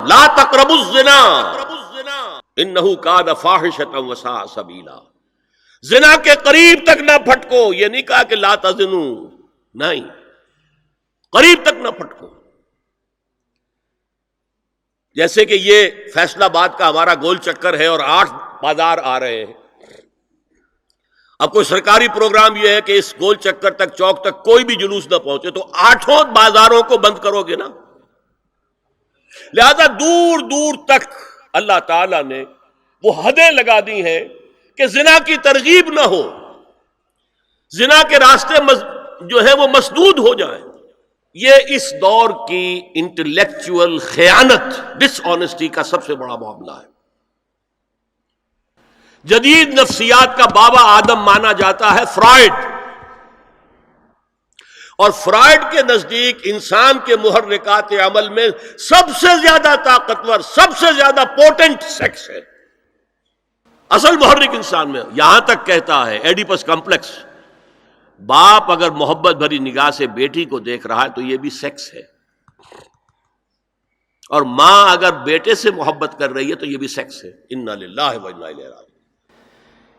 لا تقربوا الزنا انہ کان فاحشۃ وساء سبیلا. زنا کے قریب تک نہ پھٹکو. یہ نہیں کہا کہ لا تزنوا، نہیں، قریب تک نہ پھٹکو. جیسے کہ یہ فیصل آباد کا ہمارا گول چکر ہے اور 8 بازار آ رہے ہیں. اب کوئی سرکاری پروگرام یہ ہے کہ اس گول چکر تک، چوک تک کوئی بھی جلوس نہ پہنچے، تو 8 بازاروں کو بند کرو گے نا. لہذا دور دور تک اللہ تعالیٰ نے وہ حدیں لگا دی ہیں کہ زنا کی ترغیب نہ ہو، زنا کے راستے جو ہے وہ مسدود ہو جائیں. یہ اس دور کی انٹلیکچوئل خیانت، ڈس آنیسٹی کا سب سے بڑا معاملہ ہے. جدید نفسیات کا بابا آدم مانا جاتا ہے فرائڈ، اور فرائڈ کے نزدیک انسان کے محرکات عمل میں سب سے زیادہ طاقتور، سب سے زیادہ پوٹنٹ سیکس ہے. اصل محرک انسان میں. یہاں تک کہتا ہے ایڈیپس کمپلیکس، باپ اگر محبت بھری نگاہ سے بیٹی کو دیکھ رہا ہے تو یہ بھی سیکس ہے، اور ماں اگر بیٹے سے محبت کر رہی ہے تو یہ بھی سیکس ہے. انا للہ و انا الیہ راجعون.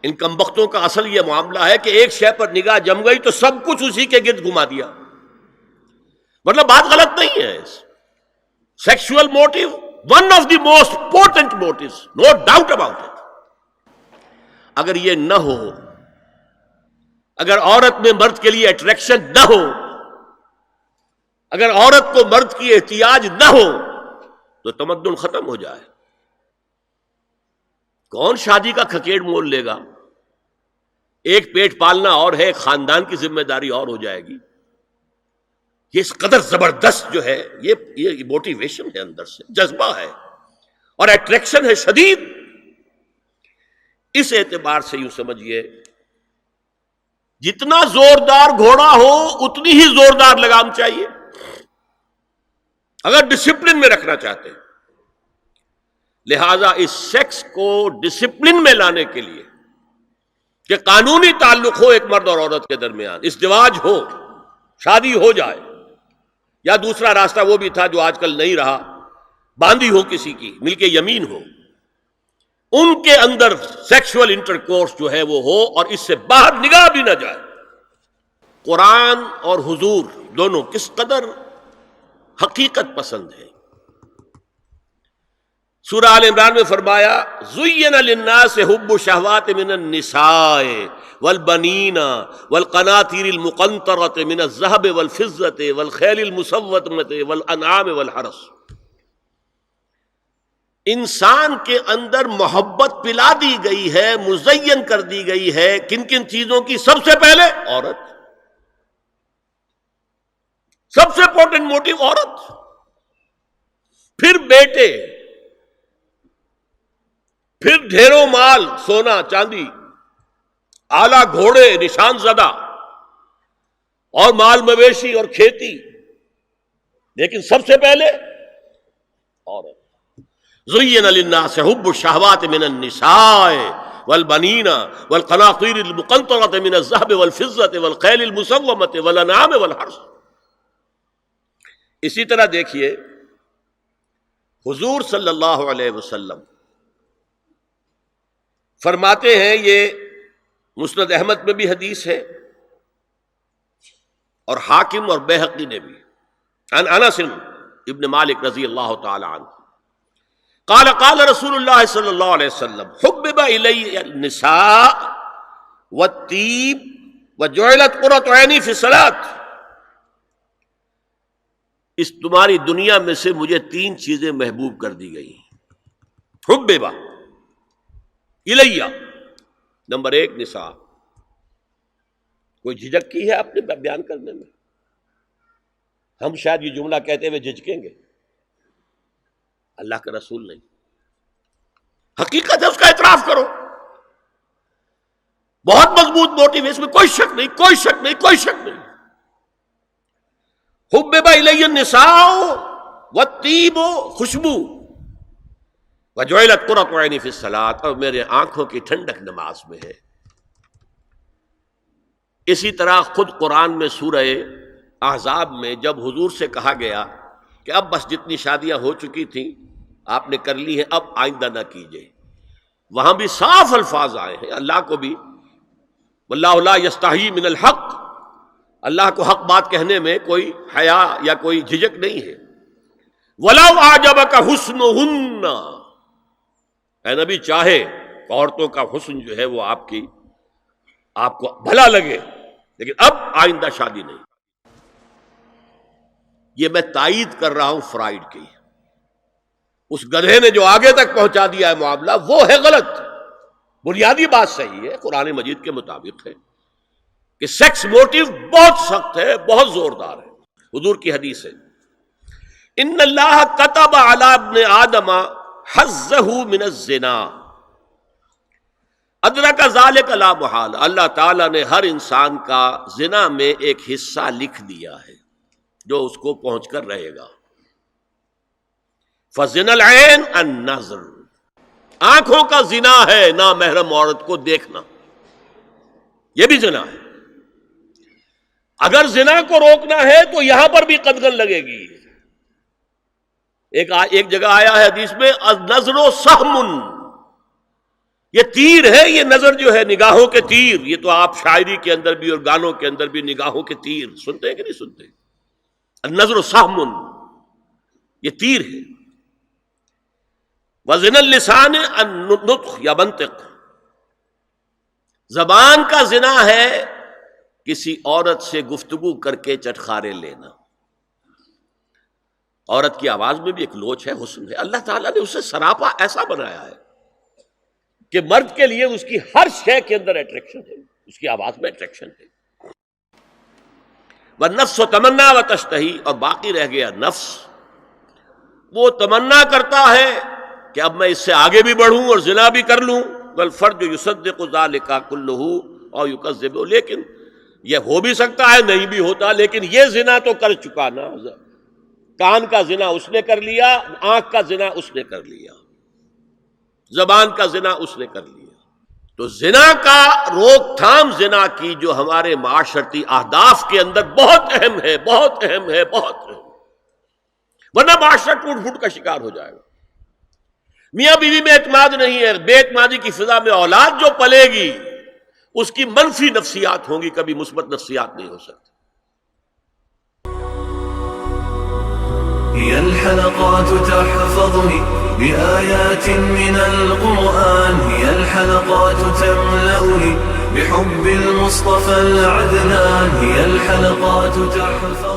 ان کمبختوں کا اصل یہ معاملہ ہے کہ ایک شے پر نگاہ جم گئی تو سب کچھ اسی کے گرد گھما دیا. مطلب بات غلط نہیں ہے. Sexual motive one of the most important motives, no doubt about it. اگر یہ نہ ہو، اگر عورت میں مرد کے لیے اٹریکشن نہ ہو، اگر عورت کو مرد کی احتیاج نہ ہو تو تمدن ختم ہو جائے. کون شادی کا کھکیڑ مول لے گا؟ ایک پیٹ پالنا اور ہے، خاندان کی ذمہ داری اور ہو جائے گی. یہ اس قدر زبردست جو ہے، یہ موٹیویشن ہے، اندر سے جذبہ ہے اور اٹریکشن ہے شدید. اس اعتبار سے یوں سمجھیے، جتنا زوردار گھوڑا ہو اتنی ہی زوردار لگام چاہیے اگر ڈسپلن میں رکھنا چاہتے ہیں. لہذا اس سیکس کو ڈسپلن میں لانے کے لیے کہ قانونی تعلق ہو ایک مرد اور عورت کے درمیان، ازدواج ہو، شادی ہو جائے، یا دوسرا راستہ وہ بھی تھا جو آج کل نہیں رہا، باندھی ہو کسی کی، مل کے یمین ہو، ان کے اندر سیکشول انٹرکورس جو ہے وہ ہو اور اس سے باہر نگاہ بھی نہ جائے. قرآن اور حضور دونوں کس قدر حقیقت پسند ہے. سورہ آل عمران میں فرمایا زُيِّنَ لِلنَّاسِ حُبُّ الشَّهَوَاتِ مِنَ النِّسَاءِ وَالْبَنِينَ وَالْقَنَاطِيرِ الْمُقَنطَرَةِ مِنَ الذَّهَبِ وَالْفِضَّةِ وَالْخَيْلِ الْمُسَوَّمَةِ وَالْأَنْعَامِ وَالْحَرْثِ. انسان کے اندر محبت پلا دی گئی ہے، مزین کر دی گئی ہے. کن کن چیزوں کی؟ سب سے پہلے عورت، سب سے امپورٹنٹ موٹیو عورت، پھر بیٹے، پھر ڈھیروں مال، سونا چاندی، آلہ گھوڑے نشان زدہ، اور مال مویشی اور کھیتی، لیکن سب سے پہلے عورت. زُيِّنَ لِلنَّاسِ حُبُّ الشَّهَوَاتِ مِنَ النِّسَاءِ وَالْبَنِينَ وَالْقَنَاطِيرِ الْمُقَنطَرَةِ مِنَ الذَّهَبِ وَالْفِضَّةِ وَالْخَيْلِ الْمُسَوَّمَةِ وَالْأَنْعَامِ وَالْحَرْثِ. اسی طرح دیکھیے حضور صلی اللہ علیہ وسلم فرماتے ہیں، یہ مسند احمد میں بھی حدیث ہے اور حاکم اور بیہقی نے بھی، عن انس ابن مالک رضی اللہ تعالی عنہ قال قال رسول اللہ صلی اللہ علیہ وسلم حبب الی النساء والطیب وجعلت قرۃ عینی فی الصلاۃ. اس تمہاری دنیا میں سے مجھے 3 چیزیں محبوب کر دی گئی. حببا الیہ، نمبر 1 نساء. کوئی جھجک کی ہے آپ نے بیان کرنے میں؟ ہم شاید یہ جملہ کہتے ہوئے جھجکیں گے، اللہ کا رسول نہیں. حقیقت ہے، اس کا اعتراف کرو. بہت مضبوط موٹیو ہے، اس میں کوئی شک نہیں، کوئی شک نہیں، کوئی شک نہیں. حبب الی النساء والطیب، خوشبو، وجعلت قرۃ عینی فی الصلاۃ، اور میرے آنکھوں کی ٹھنڈک نماز میں ہے. اسی طرح خود قرآن میں سورہ احزاب میں جب حضور سے کہا گیا کہ اب بس جتنی شادیاں ہو چکی تھیں آپ نے کر لی ہے، اب آئندہ نہ کیجیے. وہاں بھی صاف الفاظ آئے ہیں. اللہ کو بھی واللہ لا یستحیی من الحق، اللہ کو حق بات کہنے میں کوئی حیا یا کوئی جھجک نہیں ہے. وَلَوْ أَعْجَبَكَ حُسْنُهُنَّ، اے نبی چاہے عورتوں کا حسن جو ہے وہ آپ کو بھلا لگے، لیکن اب آئندہ شادی نہیں. یہ میں تائید کر رہا ہوں فرائڈ کی. اس گدھے نے جو آگے تک پہنچا دیا ہے معاملہ وہ ہے غلط. بنیادی بات صحیح ہے، قرآن مجید کے مطابق ہے کہ سیکس موٹیو بہت سخت ہے، بہت زوردار ہے. حضور کی حدیث ہے ان اللہ کتب علی ابن آدم حظہ من الزنا ادرک ذلک لا محال. اللہ تعالیٰ نے ہر انسان کا زنا میں ایک حصہ لکھ دیا ہے جو اس کو پہنچ کر رہے گا. فزنا العین النظر، آنکھوں کا زنا ہے نامحرم عورت کو دیکھنا، یہ بھی زنا ہے. اگر زنا کو روکنا ہے تو یہاں پر بھی قدغن لگے گی. ایک جگہ آیا ہے حدیث میں النظر سہم، یہ تیر ہے. یہ نظر جو ہے نگاہوں کے تیر، یہ تو آپ شاعری کے اندر بھی اور گانوں کے اندر بھی نگاہوں کے تیر سنتے ہیں کہ نہیں سنتے؟ النظر سہم، یہ تیر ہے. وزن اللسان النطق یا منطق، زبان کا زنا ہے کسی عورت سے گفتگو کر کے چٹخارے لینا. عورت کی آواز میں بھی ایک لوچ ہے، حسن ہے. اللہ تعالیٰ نے اسے سراپا ایسا بنایا ہے کہ مرد کے لیے اس کی ہر شے کے اندر اٹریکشن ہے، اس کی آواز میں اٹریکشن ہے. والنفس تمنا و تشتہی، اور باقی رہ گیا نفس، وہ تمنا کرتا ہے کہ اب میں اس سے آگے بھی بڑھوں اور زنا بھی کر لوں. والفرج یصدق ذلک کلہ او یکذب، لیکن یہ ہو بھی سکتا ہے نہیں بھی ہوتا، لیکن یہ زنا تو کر چکا نا. کان کا زنا اس نے کر لیا، آنکھ کا زنا اس نے کر لیا، زبان کا زنا اس نے کر لیا. تو زنا کا روک تھام زنا کی جو ہمارے معاشرتی اہداف کے اندر بہت اہم ہے، بہت اہم ہے، بہت اہم، ورنہ معاشرہ ٹوٹ پھوٹ کا شکار ہو جائے گا. میاں بیوی میں اعتماد نہیں ہے، بے اعتمادی کی فضا میں اولاد جو پلے گی اس کی منفی نفسیات ہوں گی، کبھی مثبت نفسیات نہیں ہو سکتی. هي الحلقات تحفظني بآيات من القرآن، هي الحلقات تملأني بحب المصطفى العدنان، هي الحلقات تحفظني